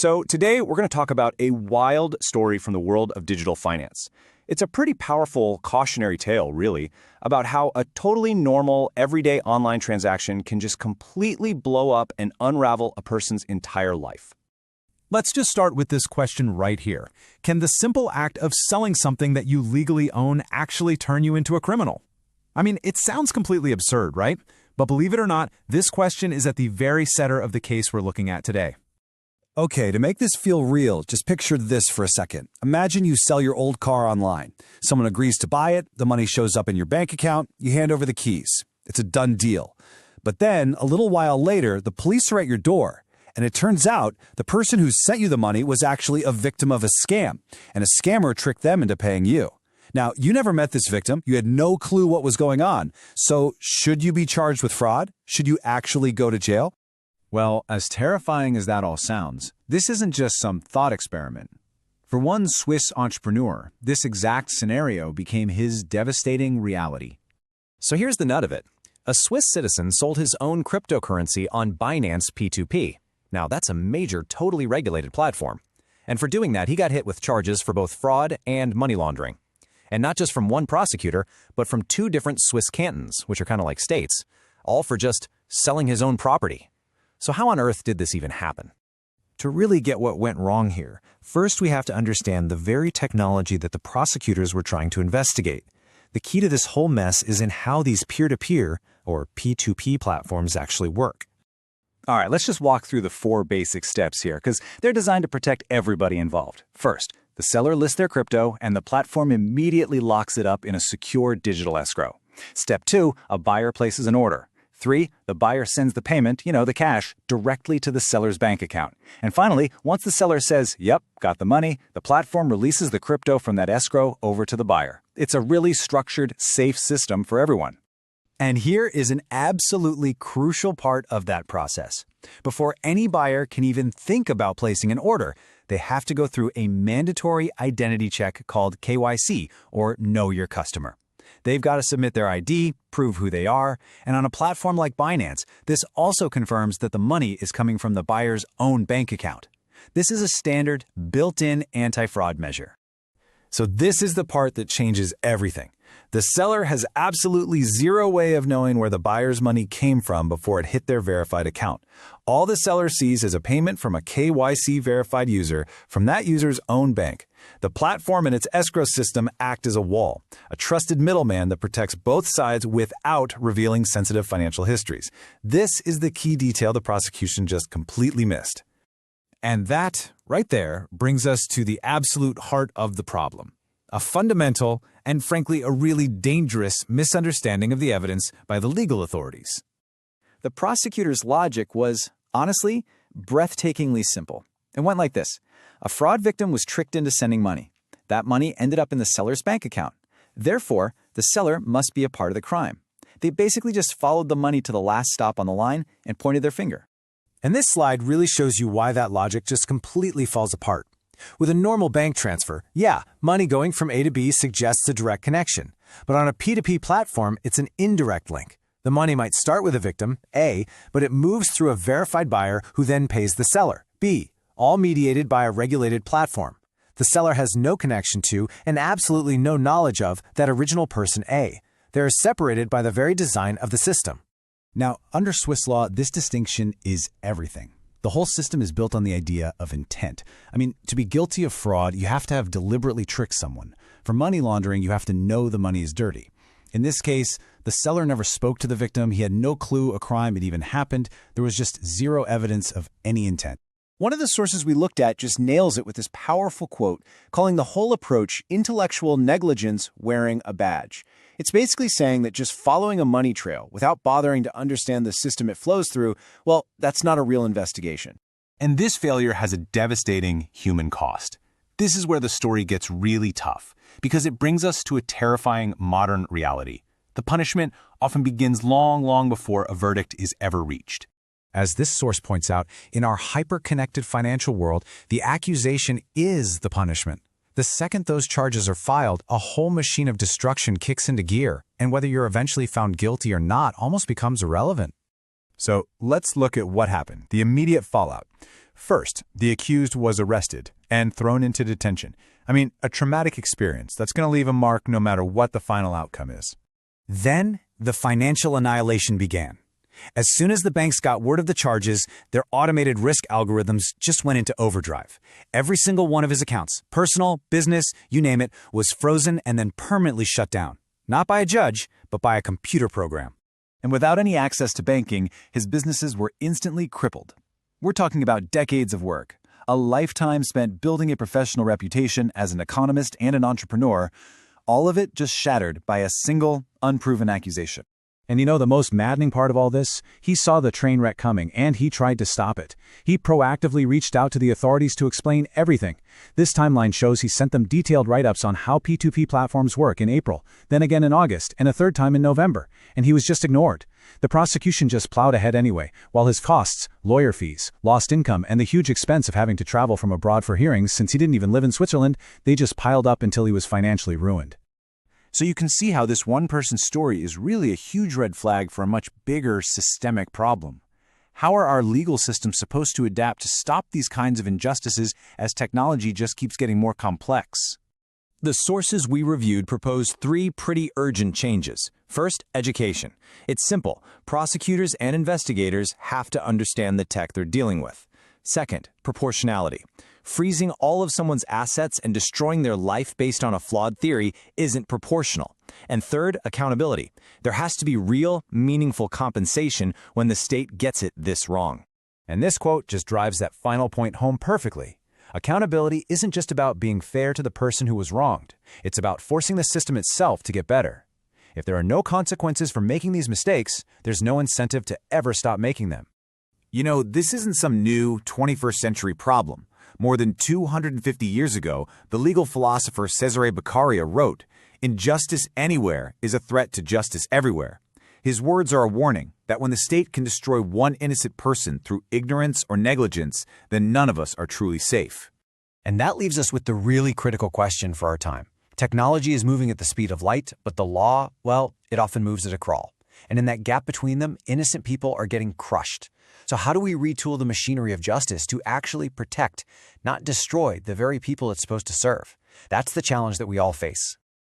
So today we're going to talk about a wild story from the world of digital finance. It's a pretty powerful cautionary tale, really, about how a totally normal, everyday online transaction can just completely blow up and unravel a person's entire life. Let's just start with this question right here. Can the simple act of selling something that you legally own actually turn you into a criminal? I mean, it sounds completely absurd, right? But believe it or not, this question is at the very center of the case we're looking at today. Okay, to make this feel real, just picture this for a second. Imagine you sell your old car online. Someone agrees to buy it, the money shows up in your bank account, you hand over the keys. It's a done deal. But then, a little while later, the police are at your door. And it turns out the person who sent you the money was actually a victim of a scam, and a scammer tricked them into paying you. Now, you never met this victim. You had no clue what was going on. So, should you be charged with fraud? Should you actually go to jail? Well, as terrifying as that all sounds, this isn't just some thought experiment. For one Swiss entrepreneur, this exact scenario became his devastating reality. So here's the nut of it. A Swiss citizen sold his own cryptocurrency on Binance P2P. Now, that's a major, totally regulated platform. And for doing that, he got hit with charges for both fraud and money laundering. And not just from one prosecutor, but from two different Swiss cantons, which are kind of like states, all for just selling his own property. So how on earth did this even happen? To really get what went wrong here, first we have to understand the very technology that the prosecutors were trying to investigate. The key to this whole mess is in how these peer-to-peer, or P2P platforms actually work. All right, let's just walk through the 4 basic steps here, because they're designed to protect everybody involved. First, the seller lists their crypto, and the platform immediately locks it up in a secure digital escrow. Step 2, a buyer places an order. 3, the buyer sends the payment, the cash, directly to the seller's bank account. And finally, once the seller says, yep, got the money, the platform releases the crypto from that escrow over to the buyer. It's a really structured, safe system for everyone. And here is an absolutely crucial part of that process. Before any buyer can even think about placing an order, they have to go through a mandatory identity check called KYC, or Know Your Customer. They've got to submit their ID, prove who they are, and on a platform like Binance, this also confirms that the money is coming from the buyer's own bank account. This is a standard, built-in anti-fraud measure. So this is the part that changes everything. The seller has absolutely zero way of knowing where the buyer's money came from before it hit their verified account. All the seller sees is a payment from a KYC-verified user from that user's own bank. The platform and its escrow system act as a wall, a trusted middleman that protects both sides without revealing sensitive financial histories. This is the key detail the prosecution just completely missed. And that, right there, brings us to the absolute heart of the problem. A fundamental and, frankly, a really dangerous misunderstanding of the evidence by the legal authorities. The prosecutor's logic was, honestly, breathtakingly simple. It went like this. A fraud victim was tricked into sending money. That money ended up in the seller's bank account. Therefore, the seller must be a part of the crime. They basically just followed the money to the last stop on the line and pointed their finger. And this slide really shows you why that logic just completely falls apart. With a normal bank transfer, yeah, money going from A to B suggests a direct connection. But on a P2P platform, it's an indirect link. The money might start with a victim, A, but it moves through a verified buyer who then pays the seller, B, all mediated by a regulated platform. The seller has no connection to and absolutely no knowledge of that original person, A. They are separated by the very design of the system. Now, under Swiss law, this distinction is everything. The whole system is built on the idea of intent. I mean, to be guilty of fraud, you have to have deliberately tricked someone. For money laundering, you have to know the money is dirty. In this case, the seller never spoke to the victim. He had no clue a crime had even happened. There was just zero evidence of any intent. One of the sources we looked at just nails it with this powerful quote, calling the whole approach intellectual negligence wearing a badge. It's basically saying that just following a money trail without bothering to understand the system it flows through, well, that's not a real investigation. And this failure has a devastating human cost. This is where the story gets really tough, because it brings us to a terrifying modern reality. The punishment often begins long, long before a verdict is ever reached. As this source points out, in our hyper-connected financial world, the accusation is the punishment. The second those charges are filed, a whole machine of destruction kicks into gear, and whether you're eventually found guilty or not almost becomes irrelevant. So let's look at what happened, the immediate fallout. First, the accused was arrested and thrown into detention. I mean, a traumatic experience that's going to leave a mark no matter what the final outcome is. Then, the financial annihilation began. As soon as the banks got word of the charges, their automated risk algorithms just went into overdrive. Every single one of his accounts, personal, business, you name it, was frozen and then permanently shut down. Not by a judge, but by a computer program. And without any access to banking, his businesses were instantly crippled. We're talking about decades of work, a lifetime spent building a professional reputation as an economist and an entrepreneur, all of it just shattered by a single, unproven accusation. And you know the most maddening part of all this? He saw the train wreck coming and he tried to stop it. He proactively reached out to the authorities to explain everything. This timeline shows he sent them detailed write-ups on how P2P platforms work in April, then again in August, and a third time in November. And he was just ignored. The prosecution just plowed ahead anyway, while his costs, lawyer fees, lost income, and the huge expense of having to travel from abroad for hearings since he didn't even live in Switzerland, they just piled up until he was financially ruined. So you can see how this one person's story is really a huge red flag for a much bigger systemic problem. How are our legal systems supposed to adapt to stop these kinds of injustices as technology just keeps getting more complex? The sources we reviewed propose 3 pretty urgent changes. First, education. It's simple. Prosecutors and investigators have to understand the tech they're dealing with. Second, proportionality. Freezing all of someone's assets and destroying their life based on a flawed theory isn't proportional. And third, accountability. There has to be real, meaningful compensation when the state gets it this wrong. And this quote just drives that final point home perfectly. Accountability isn't just about being fair to the person who was wronged. It's about forcing the system itself to get better. If there are no consequences for making these mistakes, there's no incentive to ever stop making them. You know, this isn't some new 21st century problem. More than 250 years ago, the legal philosopher Cesare Beccaria wrote, "Injustice anywhere is a threat to justice everywhere." His words are a warning that when the state can destroy one innocent person through ignorance or negligence, then none of us are truly safe. And that leaves us with the really critical question for our time. Technology is moving at the speed of light, but the law, well, it often moves at a crawl. And in that gap between them, innocent people are getting crushed. So how do we retool the machinery of justice to actually protect, not destroy, the very people it's supposed to serve? That's the challenge that we all face.